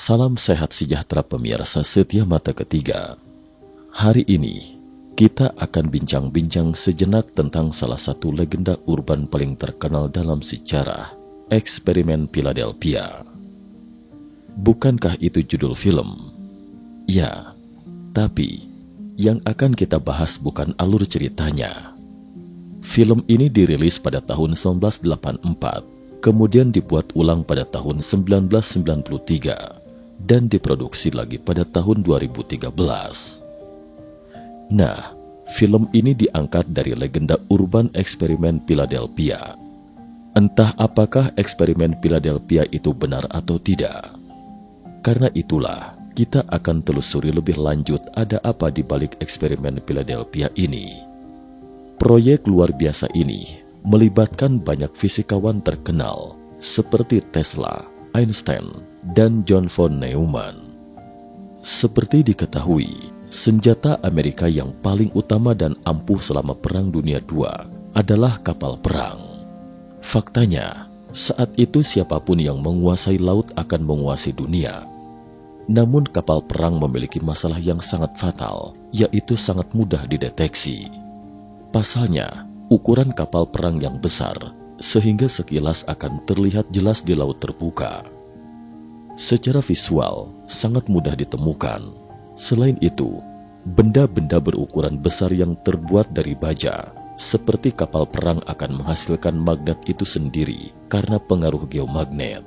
Salam sehat sejahtera pemirsa setia mata ketiga. Hari ini kita akan bincang-bincang sejenak tentang salah satu legenda urban paling terkenal dalam sejarah, eksperimen Philadelphia. Bukankah itu judul film? Ya, tapi yang akan kita bahas bukan alur ceritanya. Film ini dirilis pada tahun 1984, kemudian dibuat ulang pada tahun 1993, dan diproduksi lagi pada tahun 2013. Nah, film ini diangkat dari legenda urban eksperimen Philadelphia. Entah apakah eksperimen Philadelphia itu benar atau tidak. Karena itulah, kita akan telusuri lebih lanjut ada apa di balik eksperimen Philadelphia ini. Proyek luar biasa ini melibatkan banyak fisikawan terkenal seperti Tesla, Einstein, dan John von Neumann. Seperti diketahui, senjata Amerika yang paling utama dan ampuh selama Perang Dunia II adalah kapal perang. Faktanya, saat itu siapapun yang menguasai laut akan menguasai dunia. Namun kapal perang memiliki masalah yang sangat fatal, yaitu sangat mudah dideteksi. Pasalnya, ukuran kapal perang yang besar, sehingga sekilas akan terlihat jelas di laut terbuka. Secara visual, sangat mudah ditemukan. Selain itu, benda-benda berukuran besar yang terbuat dari baja, seperti kapal perang akan menghasilkan magnet itu sendiri karena pengaruh geomagnet.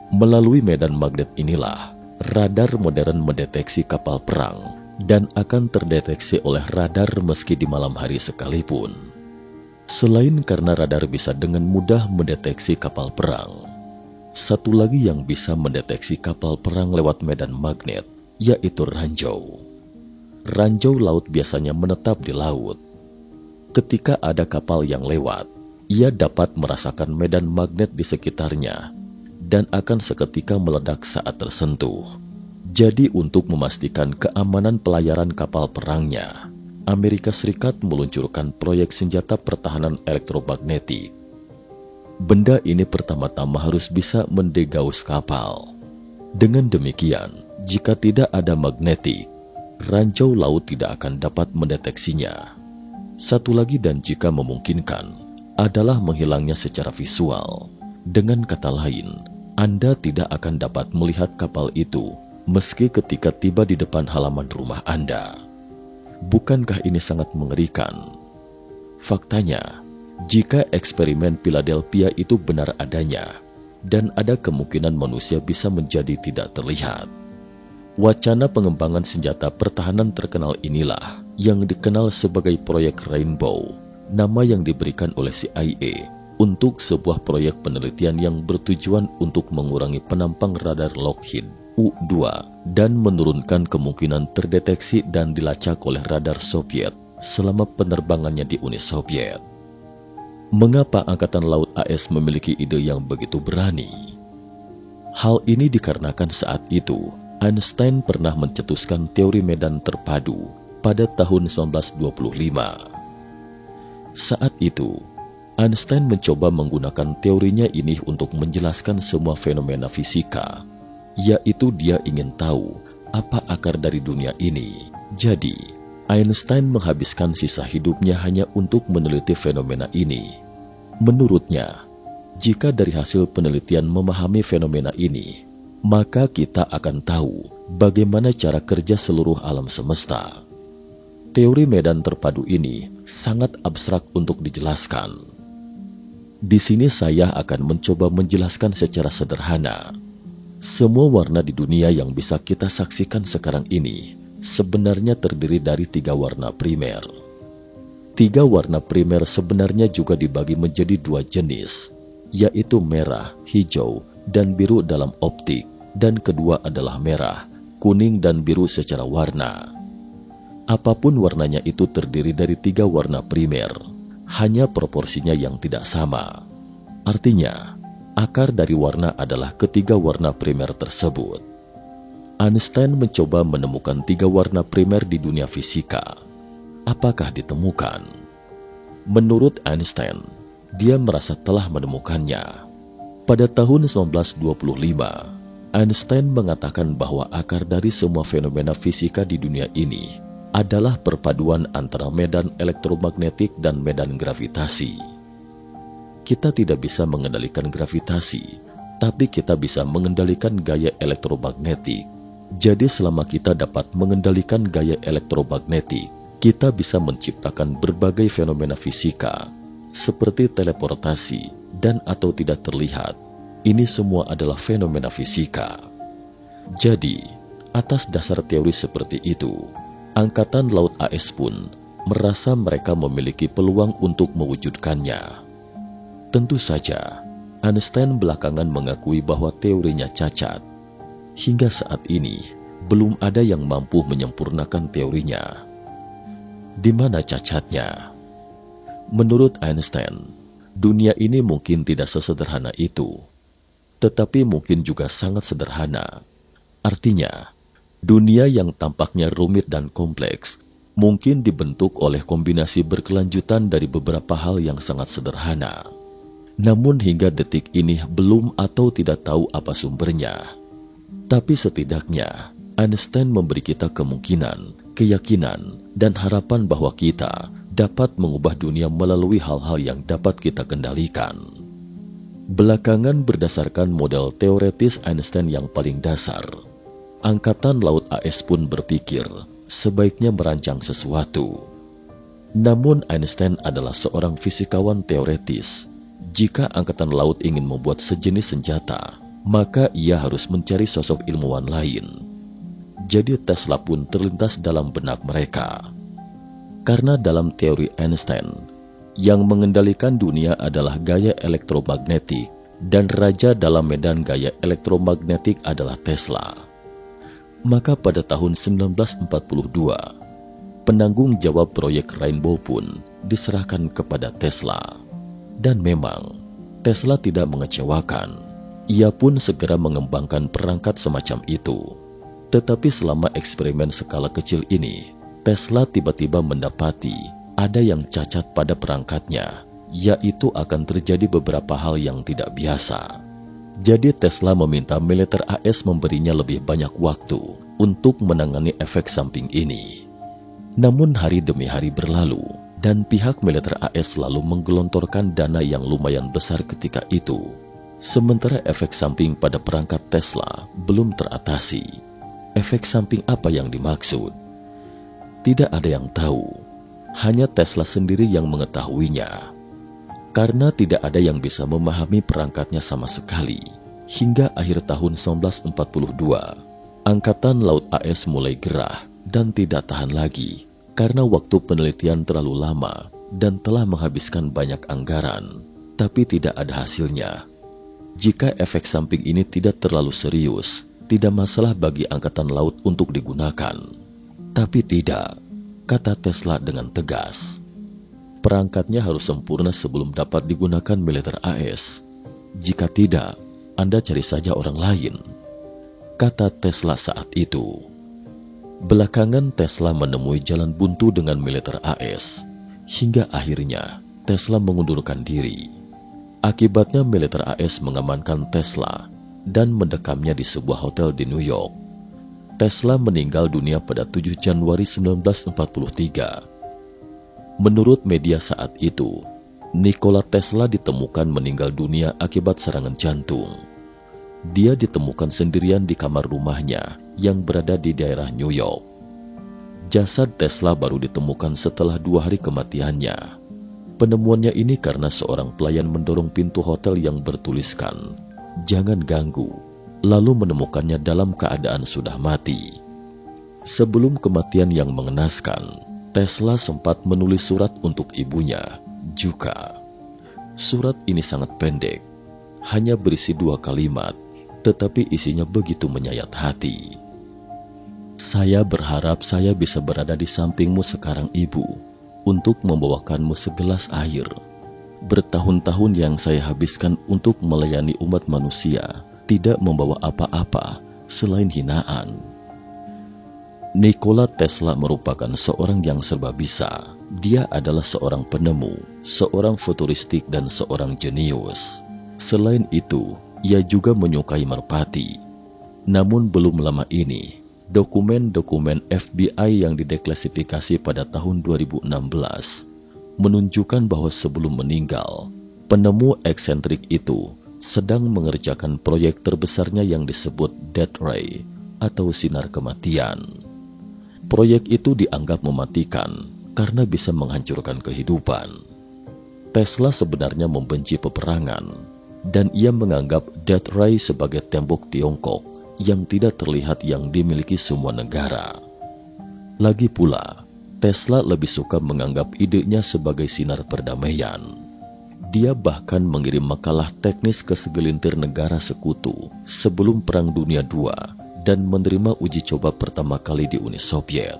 Melalui medan magnet inilah, radar modern mendeteksi kapal perang dan akan terdeteksi oleh radar meski di malam hari sekalipun. Selain karena radar bisa dengan mudah mendeteksi kapal perang, satu lagi yang bisa mendeteksi kapal perang lewat medan magnet, yaitu ranjau. Ranjau laut biasanya menetap di laut. Ketika ada kapal yang lewat, ia dapat merasakan medan magnet di sekitarnya dan akan seketika meledak saat tersentuh. Jadi untuk memastikan keamanan pelayaran kapal perangnya, Amerika Serikat meluncurkan proyek senjata pertahanan elektromagnetik. Benda ini pertama-tama harus bisa mendegaus kapal. Dengan demikian, jika tidak ada magnetik, ranjau laut tidak akan dapat mendeteksinya. Satu lagi dan jika memungkinkan, adalah menghilangnya secara visual. Dengan kata lain, Anda tidak akan dapat melihat kapal itu meski ketika tiba di depan halaman rumah Anda. Bukankah ini sangat mengerikan? Faktanya, jika eksperimen Philadelphia itu benar adanya, dan ada kemungkinan manusia bisa menjadi tidak terlihat. Wacana pengembangan senjata pertahanan terkenal inilah yang dikenal sebagai proyek Rainbow, nama yang diberikan oleh CIA untuk sebuah proyek penelitian yang bertujuan untuk mengurangi penampang radar Lockheed U-2 dan menurunkan kemungkinan terdeteksi dan dilacak oleh radar Soviet selama penerbangannya di Uni Soviet. Mengapa Angkatan Laut AS memiliki ide yang begitu berani? Hal ini dikarenakan saat itu, Einstein pernah mencetuskan teori medan terpadu pada tahun 1925. Saat itu, Einstein mencoba menggunakan teorinya ini untuk menjelaskan semua fenomena fisika, yaitu dia ingin tahu apa akar dari dunia ini. Jadi, Einstein menghabiskan sisa hidupnya hanya untuk meneliti fenomena ini. Menurutnya, jika dari hasil penelitian memahami fenomena ini, maka kita akan tahu bagaimana cara kerja seluruh alam semesta. Teori medan terpadu ini sangat abstrak untuk dijelaskan. Di sini saya akan mencoba menjelaskan secara sederhana. Semua warna di dunia yang bisa kita saksikan sekarang ini sebenarnya terdiri dari 3 warna primer. 3 warna primer sebenarnya juga dibagi menjadi 2 jenis, yaitu merah, hijau, dan biru dalam optik, dan kedua adalah merah, kuning, dan biru secara warna. Apapun warnanya itu terdiri dari 3 warna primer, hanya proporsinya yang tidak sama. Artinya, akar dari warna adalah ketiga warna primer tersebut. Einstein mencoba menemukan 3 warna primer di dunia fisika. Apakah ditemukan? Menurut Einstein, dia merasa telah menemukannya. Pada tahun 1925, Einstein mengatakan bahwa akar dari semua fenomena fisika di dunia ini adalah perpaduan antara medan elektromagnetik dan medan gravitasi. Kita tidak bisa mengendalikan gravitasi, tapi kita bisa mengendalikan gaya elektromagnetik. Jadi selama kita dapat mengendalikan gaya elektromagnetik, kita bisa menciptakan berbagai fenomena fisika, seperti teleportasi dan atau tidak terlihat. Ini semua adalah fenomena fisika. Jadi, atas dasar teori seperti itu, Angkatan Laut AS pun merasa mereka memiliki peluang untuk mewujudkannya. Tentu saja, Einstein belakangan mengakui bahwa teorinya cacat. Hingga saat ini, belum ada yang mampu menyempurnakan teorinya. Di mana cacatnya? Menurut Einstein, dunia ini mungkin tidak sesederhana itu, tetapi mungkin juga sangat sederhana. Artinya, dunia yang tampaknya rumit dan kompleks mungkin dibentuk oleh kombinasi berkelanjutan dari beberapa hal yang sangat sederhana. Namun hingga detik ini belum atau tidak tahu apa sumbernya. Tapi setidaknya, Einstein memberi kita kemungkinan, keyakinan, dan harapan bahwa kita dapat mengubah dunia melalui hal-hal yang dapat kita kendalikan. Belakangan berdasarkan model teoretis Einstein yang paling dasar, Angkatan Laut AS pun berpikir sebaiknya merancang sesuatu. Namun Einstein adalah seorang fisikawan teoretis. Jika Angkatan Laut ingin membuat sejenis senjata, maka ia harus mencari sosok ilmuwan lain. Jadi Tesla pun terlintas dalam benak mereka. Karena dalam teori Einstein, yang mengendalikan dunia adalah gaya elektromagnetik, dan raja dalam medan gaya elektromagnetik adalah Tesla. Maka pada tahun 1942, penanggung jawab proyek Rainbow pun diserahkan kepada Tesla. Dan memang, Tesla tidak mengecewakan. Ia pun segera mengembangkan perangkat semacam itu. Tetapi selama eksperimen skala kecil ini, Tesla tiba-tiba mendapati ada yang cacat pada perangkatnya, yaitu akan terjadi beberapa hal yang tidak biasa. Jadi Tesla meminta militer AS memberinya lebih banyak waktu untuk menangani efek samping ini. Namun hari demi hari berlalu, dan pihak militer AS selalu menggelontorkan dana yang lumayan besar ketika itu. Sementara efek samping pada perangkat Tesla belum teratasi. Efek samping apa yang dimaksud? Tidak ada yang tahu. Hanya Tesla sendiri yang mengetahuinya. Karena tidak ada yang bisa memahami perangkatnya sama sekali. Hingga akhir tahun 1942, Angkatan Laut AS mulai gerah dan tidak tahan lagi karena waktu penelitian terlalu lama dan telah menghabiskan banyak anggaran, tapi tidak ada hasilnya. Jika efek samping ini tidak terlalu serius, tidak masalah bagi Angkatan Laut untuk digunakan. Tapi tidak, kata Tesla dengan tegas. Perangkatnya harus sempurna sebelum dapat digunakan militer AS. Jika tidak, Anda cari saja orang lain, kata Tesla saat itu. Belakangan Tesla menemui jalan buntu dengan militer AS, hingga akhirnya Tesla mengundurkan diri. Akibatnya militer AS mengamankan Tesla dan mendekamnya di sebuah hotel di New York. Tesla meninggal dunia pada 7 Januari 1943. Menurut media saat itu, Nikola Tesla ditemukan meninggal dunia akibat serangan jantung. Dia ditemukan sendirian di kamar rumahnya yang berada di daerah New York. Jasad Tesla baru ditemukan setelah 2 hari kematiannya. Penemuannya ini karena seorang pelayan mendorong pintu hotel yang bertuliskan, "Jangan ganggu," lalu menemukannya dalam keadaan sudah mati. Sebelum kematian yang mengenaskan, Tesla sempat menulis surat untuk ibunya juga. Surat ini sangat pendek, hanya berisi 2 kalimat, tetapi isinya begitu menyayat hati. "Saya berharap saya bisa berada di sampingmu sekarang, Ibu, untuk membawakanmu segelas air. Bertahun-tahun yang saya habiskan untuk melayani umat manusia tidak membawa apa-apa selain hinaan." Nikola Tesla merupakan seorang yang serba bisa. Dia adalah seorang penemu, seorang futuristik, dan seorang jenius. Selain itu, ia juga menyukai merpati. Namun belum lama ini, dokumen-dokumen FBI yang dideklasifikasi pada tahun 2016 menunjukkan bahwa sebelum meninggal, penemu eksentrik itu sedang mengerjakan proyek terbesarnya yang disebut Death Ray atau sinar kematian. Proyek itu dianggap mematikan karena bisa menghancurkan kehidupan. Tesla sebenarnya membenci peperangan dan ia menganggap Death Ray sebagai tembok Tiongkok yang tidak terlihat yang dimiliki semua negara. Lagi pula, Tesla lebih suka menganggap idenya sebagai sinar perdamaian. Dia bahkan mengirim makalah teknis ke segelintir negara sekutu sebelum Perang Dunia II dan menerima uji coba pertama kali di Uni Soviet.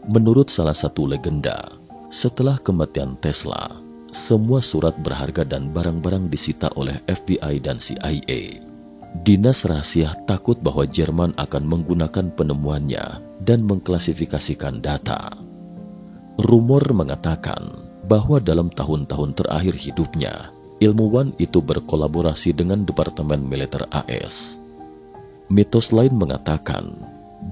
Menurut salah satu legenda, setelah kematian Tesla, semua surat berharga dan barang-barang disita oleh FBI dan CIA. Dinas rahasia takut bahwa Jerman akan menggunakan penemuannya dan mengklasifikasikan data. Rumor mengatakan bahwa dalam tahun-tahun terakhir hidupnya, ilmuwan itu berkolaborasi dengan Departemen Militer AS. Mitos lain mengatakan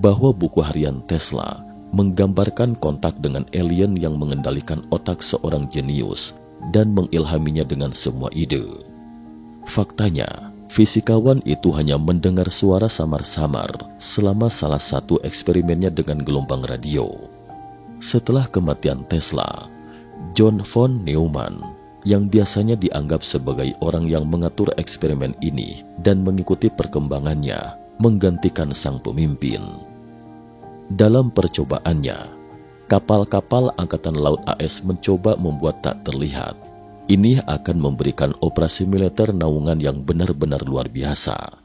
bahwa buku harian Tesla menggambarkan kontak dengan alien yang mengendalikan otak seorang jenius dan mengilhaminya dengan semua ide. Faktanya, fisikawan itu hanya mendengar suara samar-samar selama salah satu eksperimennya dengan gelombang radio. Setelah kematian Tesla, John von Neumann, yang biasanya dianggap sebagai orang yang mengatur eksperimen ini dan mengikuti perkembangannya, menggantikan sang pemimpin. Dalam percobaannya, kapal-kapal Angkatan Laut AS mencoba membuat tak terlihat. Ini akan memberikan operasi militer naungan yang benar-benar luar biasa.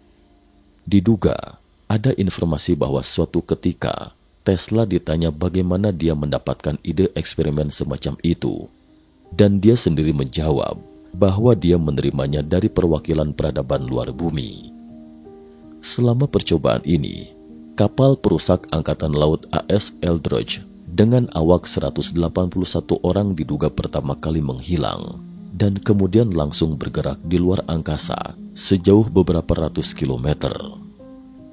Diduga, ada informasi bahwa suatu ketika Tesla ditanya bagaimana dia mendapatkan ide eksperimen semacam itu, dan dia sendiri menjawab bahwa dia menerimanya dari perwakilan peradaban luar bumi. Selama percobaan ini, kapal perusak Angkatan Laut AS Eldridge dengan awak 181 orang diduga pertama kali menghilang dan kemudian langsung bergerak di luar angkasa sejauh beberapa ratus kilometer.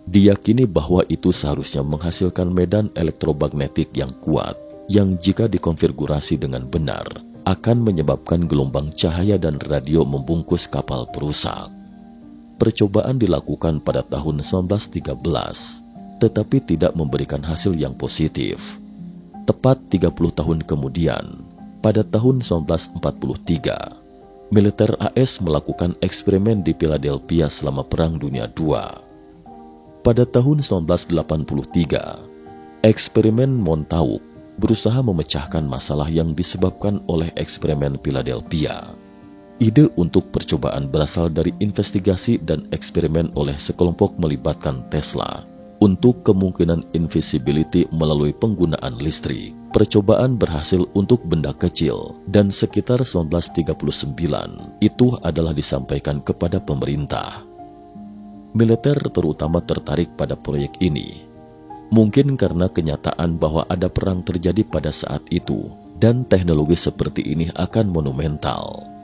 Diyakini bahwa itu seharusnya menghasilkan medan elektromagnetik yang kuat yang jika dikonfigurasi dengan benar akan menyebabkan gelombang cahaya dan radio membungkus kapal perusak. Percobaan dilakukan pada tahun 1913, tetapi tidak memberikan hasil yang positif. Tepat 30 tahun kemudian, pada tahun 1943, militer AS melakukan eksperimen di Philadelphia selama Perang Dunia II. Pada tahun 1983, eksperimen Montauk berusaha memecahkan masalah yang disebabkan oleh eksperimen Philadelphia. Ide untuk percobaan berasal dari investigasi dan eksperimen oleh sekelompok melibatkan Tesla untuk kemungkinan invisibility melalui penggunaan listrik. Percobaan berhasil untuk benda kecil dan sekitar 1939 itu adalah disampaikan kepada pemerintah. Militer terutama tertarik pada proyek ini. Mungkin karena kenyataan bahwa ada perang terjadi pada saat itu dan teknologi seperti ini akan monumental.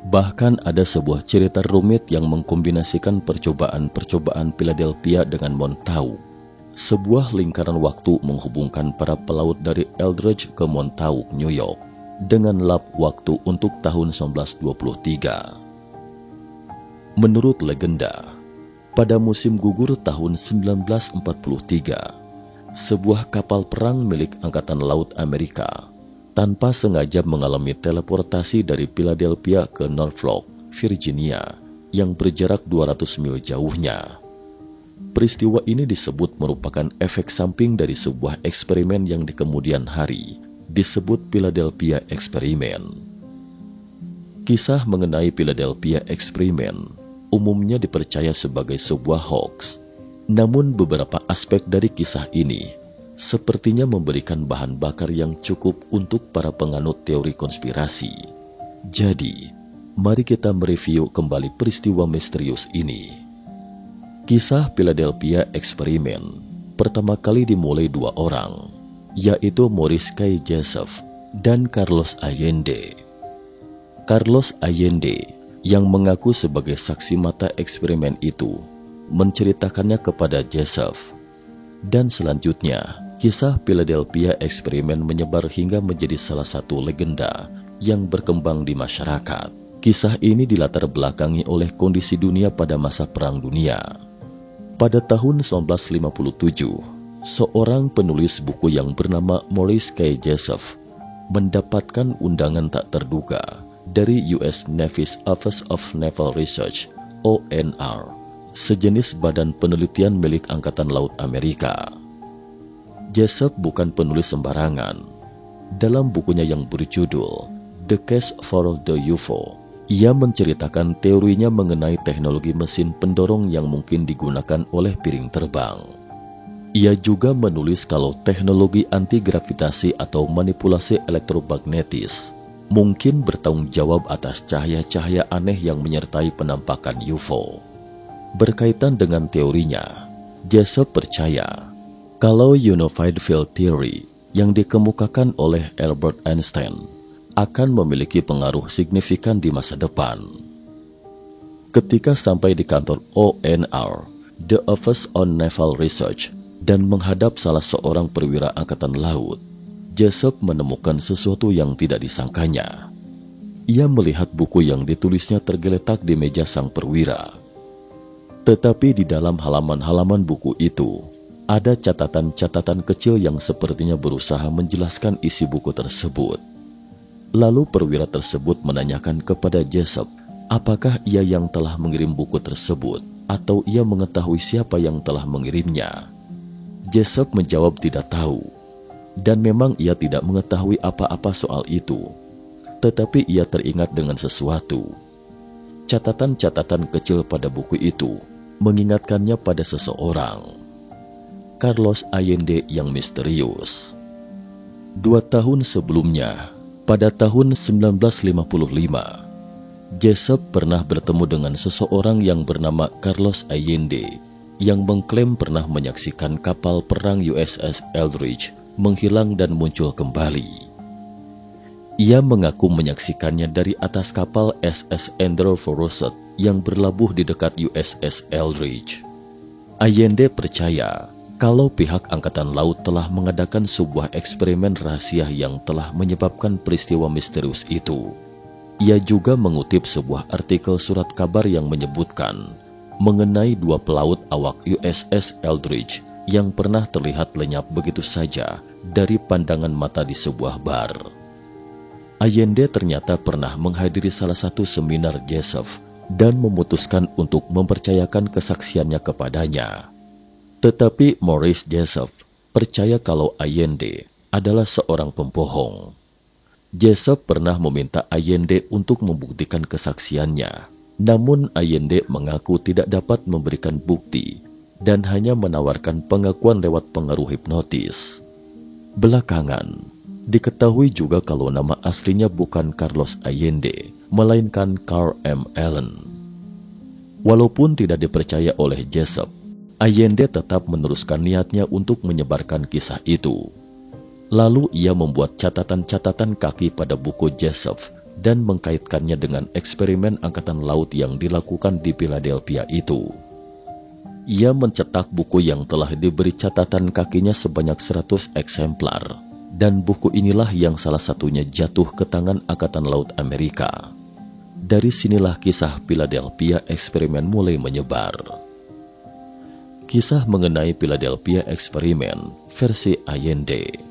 Bahkan ada sebuah cerita rumit yang mengkombinasikan percobaan-percobaan Philadelphia dengan Montauk. Sebuah lingkaran waktu menghubungkan para pelaut dari Eldridge ke Montauk, New York, dengan lap waktu untuk tahun 1923. Menurut legenda, pada musim gugur tahun 1943, sebuah kapal perang milik Angkatan Laut Amerika tanpa sengaja mengalami teleportasi dari Philadelphia ke Norfolk, Virginia, yang berjarak 200 mil jauhnya. Peristiwa ini disebut merupakan efek samping dari sebuah eksperimen yang di kemudian hari disebut Philadelphia Experiment. Kisah mengenai Philadelphia Experiment umumnya dipercaya sebagai sebuah hoax, namun beberapa aspek dari kisah ini sepertinya memberikan bahan bakar yang cukup untuk para penganut teori konspirasi. Jadi, mari kita mereview kembali peristiwa misterius ini. Kisah Philadelphia Experiment pertama kali dimulai dua orang, yaitu Morris K. Joseph dan Carlos Allende. Carlos Allende yang mengaku sebagai saksi mata eksperimen itu menceritakannya kepada Joseph. Dan selanjutnya, kisah Philadelphia eksperimen menyebar hingga menjadi salah satu legenda yang berkembang di masyarakat. Kisah ini dilatar belakangi oleh kondisi dunia pada masa Perang Dunia. Pada tahun 1957, seorang penulis buku yang bernama Maurice K. Joseph mendapatkan undangan tak terduga dari US Navy's Office of Naval Research (ONR), sejenis badan penelitian milik Angkatan Laut Amerika. Joseph bukan penulis sembarangan. Dalam bukunya yang berjudul The Case for the UFO, ia menceritakan teorinya mengenai teknologi mesin pendorong yang mungkin digunakan oleh piring terbang. Ia juga menulis kalau teknologi anti-gravitasi atau manipulasi elektromagnetis mungkin bertanggung jawab atas cahaya-cahaya aneh yang menyertai penampakan UFO. Berkaitan dengan teorinya, Joseph percaya kalau Unified Field Theory yang dikemukakan oleh Albert Einstein akan memiliki pengaruh signifikan di masa depan. Ketika sampai di kantor ONR, The Office on Naval Research, dan menghadap salah seorang perwira angkatan laut, Joseph menemukan sesuatu yang tidak disangkanya. Ia melihat buku yang ditulisnya tergeletak di meja sang perwira. Tetapi di dalam halaman-halaman buku itu, ada catatan-catatan kecil yang sepertinya berusaha menjelaskan isi buku tersebut. Lalu perwira tersebut menanyakan kepada Joseph, apakah ia yang telah mengirim buku tersebut atau ia mengetahui siapa yang telah mengirimnya. Joseph menjawab tidak tahu, dan memang ia tidak mengetahui apa-apa soal itu. Tetapi ia teringat dengan sesuatu. Catatan-catatan kecil pada buku itu mengingatkannya pada seseorang, Carlos Allende yang misterius. 2 tahun sebelumnya, pada tahun 1955, Joseph pernah bertemu dengan seseorang yang bernama Carlos Allende yang mengklaim pernah menyaksikan kapal perang USS Eldridge menghilang dan muncul kembali. Ia mengaku menyaksikannya dari atas kapal SS Andrew Roosevelt yang berlabuh di dekat USS Eldridge. Allende percaya kalau pihak Angkatan Laut telah mengadakan sebuah eksperimen rahasia yang telah menyebabkan peristiwa misterius itu. Ia juga mengutip sebuah artikel surat kabar yang menyebutkan mengenai 2 pelaut awak USS Eldridge yang pernah terlihat lenyap begitu saja dari pandangan mata di sebuah bar. Allende ternyata pernah menghadiri salah satu seminar Joseph dan memutuskan untuk mempercayakan kesaksiannya kepadanya. Tetapi Maurice Joseph percaya kalau Allende adalah seorang pembohong. Joseph pernah meminta Allende untuk membuktikan kesaksiannya, namun Allende mengaku tidak dapat memberikan bukti dan hanya menawarkan pengakuan lewat pengaruh hipnotis. Belakangan, diketahui juga kalau nama aslinya bukan Carlos Allende, melainkan Carl M. Allen. Walaupun tidak dipercaya oleh Joseph, Allende tetap meneruskan niatnya untuk menyebarkan kisah itu. Lalu ia membuat catatan-catatan kaki pada buku Joseph dan mengkaitkannya dengan eksperimen Angkatan Laut yang dilakukan di Philadelphia itu. Ia mencetak buku yang telah diberi catatan kakinya sebanyak 100 eksemplar, dan buku inilah yang salah satunya jatuh ke tangan Angkatan Laut Amerika. Dari sinilah kisah Philadelphia eksperimen mulai menyebar. Kisah mengenai Philadelphia eksperimen versi Allende.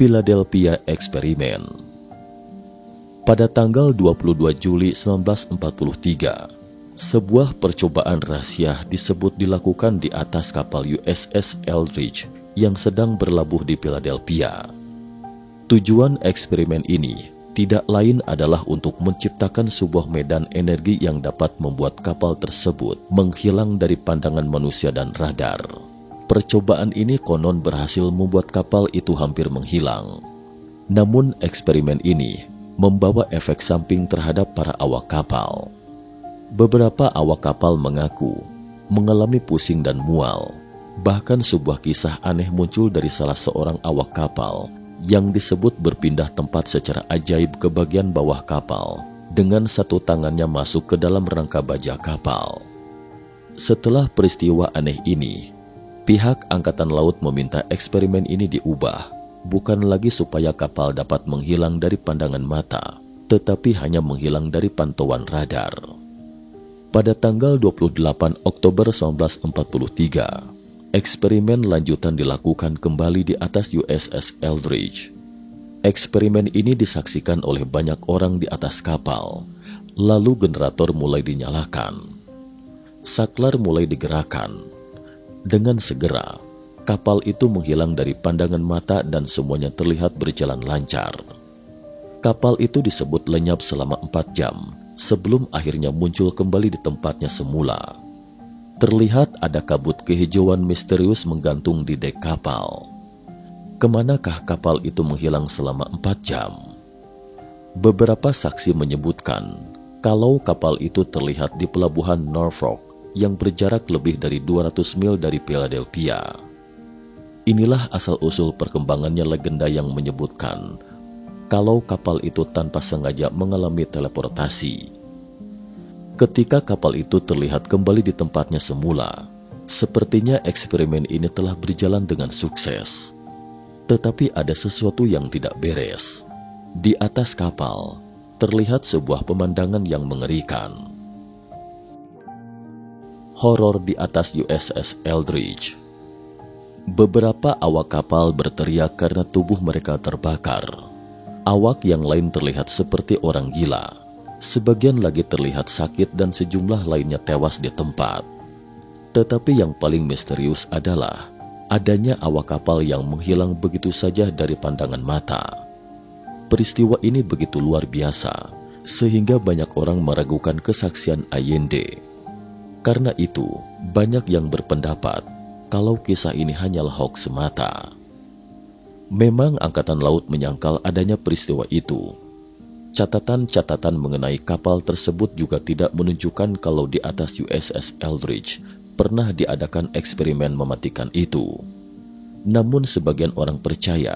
Philadelphia eksperimen. Pada tanggal 22 Juli 1943, sebuah percobaan rahasia disebut dilakukan di atas kapal USS Eldridge yang sedang berlabuh di Philadelphia. Tujuan eksperimen ini tidak lain adalah untuk menciptakan sebuah medan energi yang dapat membuat kapal tersebut menghilang dari pandangan manusia dan radar. Percobaan ini konon berhasil membuat kapal itu hampir menghilang. Namun eksperimen ini membawa efek samping terhadap para awak kapal. Beberapa awak kapal mengaku mengalami pusing dan mual. Bahkan sebuah kisah aneh muncul dari salah seorang awak kapal yang disebut berpindah tempat secara ajaib ke bagian bawah kapal dengan satu tangannya masuk ke dalam rangka baja kapal. Setelah peristiwa aneh ini, pihak Angkatan Laut meminta eksperimen ini diubah, bukan lagi supaya kapal dapat menghilang dari pandangan mata, tetapi hanya menghilang dari pantauan radar. Pada tanggal 28 Oktober 1943, eksperimen lanjutan dilakukan kembali di atas USS Eldridge. Eksperimen ini disaksikan oleh banyak orang di atas kapal, lalu generator mulai dinyalakan. Saklar mulai digerakkan. Dengan segera, kapal itu menghilang dari pandangan mata dan semuanya terlihat berjalan lancar. Kapal itu disebut lenyap selama 4 jam sebelum akhirnya muncul kembali di tempatnya semula. Terlihat ada kabut kehijauan misterius menggantung di dek kapal. Kemanakah kapal itu menghilang selama 4 jam? Beberapa saksi menyebutkan kalau kapal itu terlihat di pelabuhan Norfolk yang berjarak lebih dari 200 mil dari Philadelphia. Inilah asal-usul perkembangannya legenda yang menyebutkan kalau kapal itu tanpa sengaja mengalami teleportasi. Ketika kapal itu terlihat kembali di tempatnya semula, sepertinya eksperimen ini telah berjalan dengan sukses. Tetapi ada sesuatu yang tidak beres. Di atas kapal, terlihat sebuah pemandangan yang mengerikan. Horor di atas USS Eldridge. Beberapa awak kapal berteriak karena tubuh mereka terbakar. Awak yang lain terlihat seperti orang gila. Sebagian lagi terlihat sakit dan sejumlah lainnya tewas di tempat. Tetapi yang paling misterius adalah adanya awak kapal yang menghilang begitu saja dari pandangan mata. Peristiwa ini begitu luar biasa, sehingga banyak orang meragukan kesaksian Allende. Karena itu, banyak yang berpendapat kalau kisah ini hanyalah hoax semata. Memang Angkatan Laut menyangkal adanya peristiwa itu. Catatan-catatan mengenai kapal tersebut juga tidak menunjukkan kalau di atas USS Eldridge pernah diadakan eksperimen mematikan itu. Namun sebagian orang percaya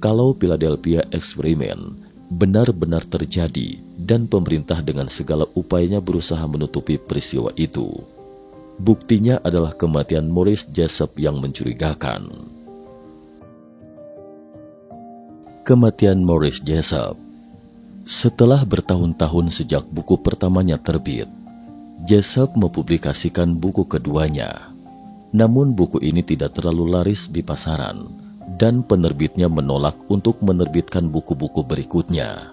kalau Philadelphia Experiment benar-benar terjadi dan pemerintah dengan segala upayanya berusaha menutupi peristiwa itu. Buktinya adalah kematian Morris Jessup yang mencurigakan. Kematian Morris Jessup. Setelah bertahun-tahun sejak buku pertamanya terbit, Jessup mempublikasikan buku keduanya. Namun buku ini tidak terlalu laris di pasaran dan penerbitnya menolak untuk menerbitkan buku-buku berikutnya.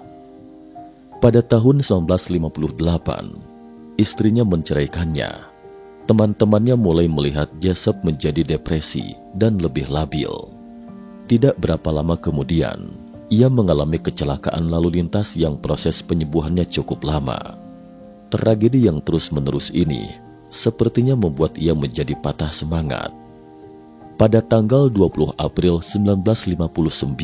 Pada tahun 1958, istrinya menceraikannya. Teman-temannya mulai melihat Jessup menjadi depresi dan lebih labil. Tidak berapa lama kemudian, ia mengalami kecelakaan lalu lintas yang proses penyembuhannya cukup lama. Tragedi yang terus-menerus ini sepertinya membuat ia menjadi patah semangat. Pada tanggal 20 April 1959,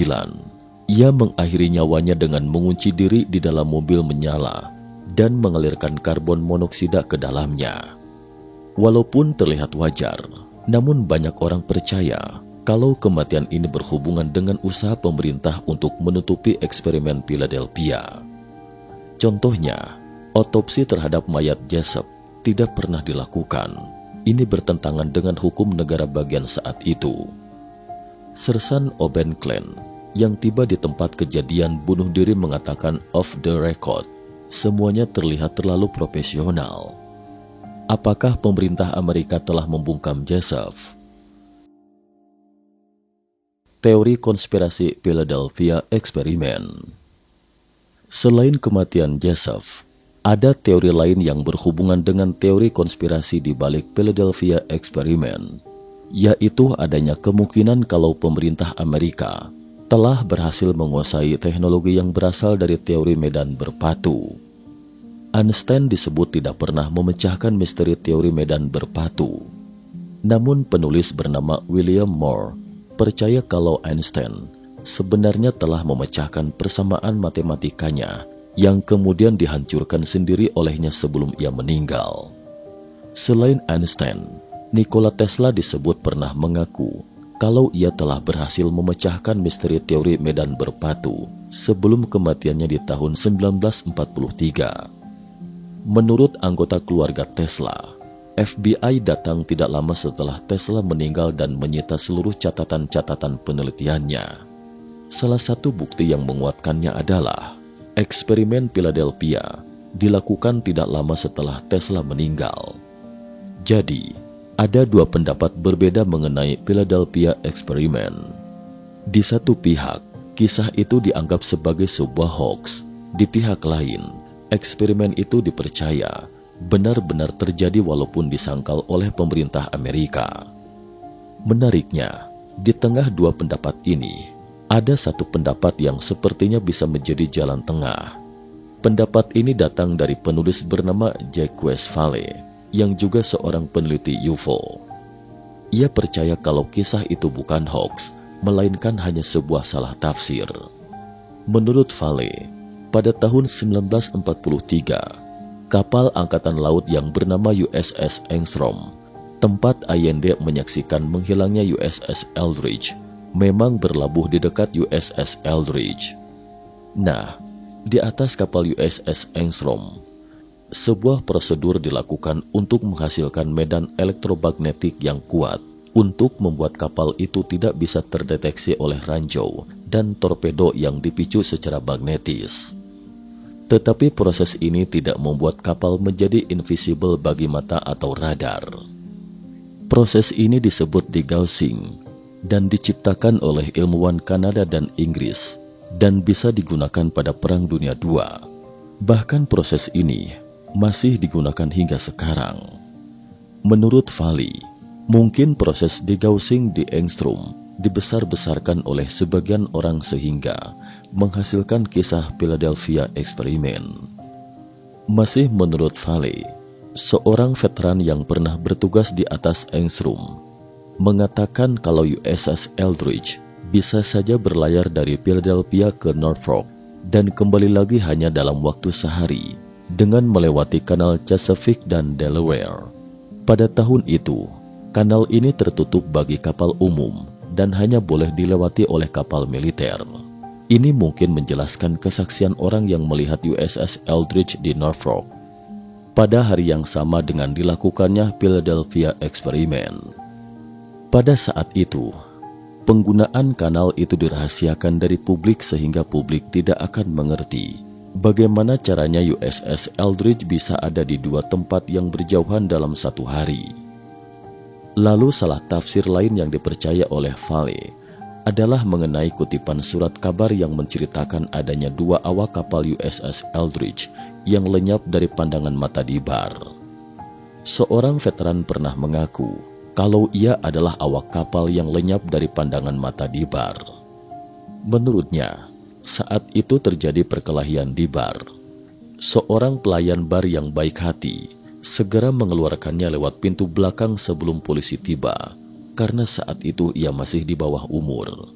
ia mengakhiri nyawanya dengan mengunci diri di dalam mobil menyala dan mengalirkan karbon monoksida ke dalamnya. Walaupun terlihat wajar, namun banyak orang percaya kalau kematian ini berhubungan dengan usaha pemerintah untuk menutupi eksperimen Philadelphia. Contohnya, otopsi terhadap mayat Jessup tidak pernah dilakukan. Ini bertentangan dengan hukum negara bagian saat itu. Sersan Oben Klein yang tiba di tempat kejadian bunuh diri mengatakan off the record, semuanya terlihat terlalu profesional. Apakah pemerintah Amerika telah membungkam Jessup? Teori konspirasi Philadelphia Experiment. Selain kematian Jessup, ada teori lain yang berhubungan dengan teori konspirasi di balik Philadelphia Experiment, yaitu adanya kemungkinan kalau pemerintah Amerika telah berhasil menguasai teknologi yang berasal dari teori medan berpatu. Einstein disebut tidak pernah memecahkan misteri teori medan berpatu. Namun penulis bernama William Moore percaya kalau Einstein sebenarnya telah memecahkan persamaan matematikanya yang kemudian dihancurkan sendiri olehnya sebelum ia meninggal. Selain Einstein, Nikola Tesla disebut pernah mengaku kalau ia telah berhasil memecahkan misteri teori medan berbatu sebelum kematiannya di tahun 1943. Menurut anggota keluarga Tesla, FBI datang tidak lama setelah Tesla meninggal dan menyita seluruh catatan-catatan penelitiannya. Salah satu bukti yang menguatkannya adalah eksperimen Philadelphia dilakukan tidak lama setelah Tesla meninggal. Jadi, ada dua pendapat berbeda mengenai Philadelphia Experiment. Di satu pihak, kisah itu dianggap sebagai sebuah hoax. Di pihak lain, eksperimen itu dipercaya benar-benar terjadi walaupun disangkal oleh pemerintah Amerika. Menariknya, di tengah dua pendapat ini, ada satu pendapat yang sepertinya bisa menjadi jalan tengah. Pendapat ini datang dari penulis bernama Jacques Vallée, yang juga seorang peneliti UFO. Ia percaya kalau kisah itu bukan hoax, melainkan hanya sebuah salah tafsir. Menurut Vallée, pada tahun 1943, kapal angkatan laut yang bernama USS Engstrom, tempat Allende menyaksikan menghilangnya USS Eldridge, memang berlabuh di dekat USS Eldridge. Nah, di atas kapal USS Engstrom, sebuah prosedur dilakukan untuk menghasilkan medan elektromagnetik yang kuat untuk membuat kapal itu tidak bisa terdeteksi oleh ranjau dan torpedo yang dipicu secara magnetis. Tetapi proses ini tidak membuat kapal menjadi invisible bagi mata atau radar. Proses ini disebut degaussing dan diciptakan oleh ilmuwan Kanada dan Inggris dan bisa digunakan pada Perang Dunia II. Bahkan proses ini masih digunakan hingga sekarang. Menurut Vallée, mungkin proses degaussing di Engstrom dibesar-besarkan oleh sebagian orang sehingga menghasilkan kisah Philadelphia Experiment. Masih menurut Vallée, seorang veteran yang pernah bertugas di atas Engstrom mengatakan kalau USS Eldridge bisa saja berlayar dari Philadelphia ke Norfolk dan kembali lagi hanya dalam waktu sehari dengan melewati kanal Chesapeake dan Delaware. Pada tahun itu, kanal ini tertutup bagi kapal umum dan hanya boleh dilewati oleh kapal militer. Ini mungkin menjelaskan kesaksian orang yang melihat USS Eldridge di Norfolk pada hari yang sama dengan dilakukannya Philadelphia Experiment. Pada saat itu, penggunaan kanal itu dirahasiakan dari publik sehingga publik tidak akan mengerti bagaimana caranya USS Eldridge bisa ada di dua tempat yang berjauhan dalam satu hari. Lalu salah tafsir lain yang dipercaya oleh Vallée adalah mengenai kutipan surat kabar yang menceritakan adanya dua awak kapal USS Eldridge yang lenyap dari pandangan mata di bar. Seorang veteran pernah mengaku kalau ia adalah awak kapal yang lenyap dari pandangan mata di bar. Menurutnya, saat itu terjadi perkelahian di bar. Seorang pelayan bar yang baik hati segera mengeluarkannya lewat pintu belakang sebelum polisi tiba, karena saat itu ia masih di bawah umur.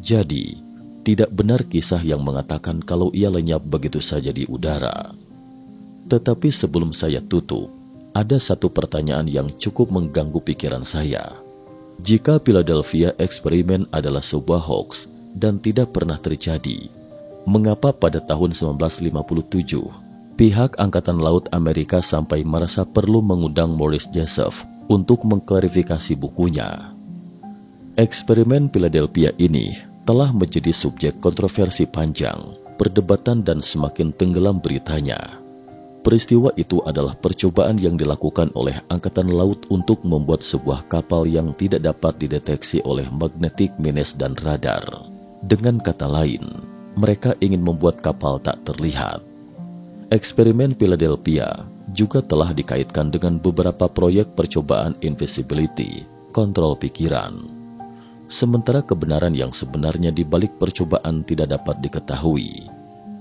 Jadi, tidak benar kisah yang mengatakan kalau ia lenyap begitu saja di udara. Tetapi sebelum saya tutup, ada satu pertanyaan yang cukup mengganggu pikiran saya. Jika Philadelphia Experiment adalah sebuah hoax dan tidak pernah terjadi, mengapa pada tahun 1957 pihak Angkatan Laut Amerika sampai merasa perlu mengundang Morris Joseph untuk mengklarifikasi bukunya? Eksperimen Philadelphia ini telah menjadi subjek kontroversi panjang, perdebatan dan semakin tenggelam beritanya. Peristiwa itu adalah percobaan yang dilakukan oleh Angkatan Laut untuk membuat sebuah kapal yang tidak dapat dideteksi oleh magnetic menes dan radar. Dengan kata lain, mereka ingin membuat kapal tak terlihat. Eksperimen Philadelphia juga telah dikaitkan dengan beberapa proyek percobaan invisibility, kontrol pikiran. Sementara kebenaran yang sebenarnya di balik percobaan tidak dapat diketahui.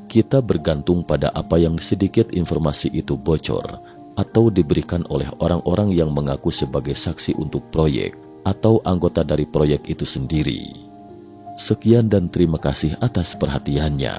Kita bergantung pada apa yang sedikit informasi itu bocor atau diberikan oleh orang-orang yang mengaku sebagai saksi untuk proyek atau anggota dari proyek itu sendiri. Sekian dan terima kasih atas perhatiannya.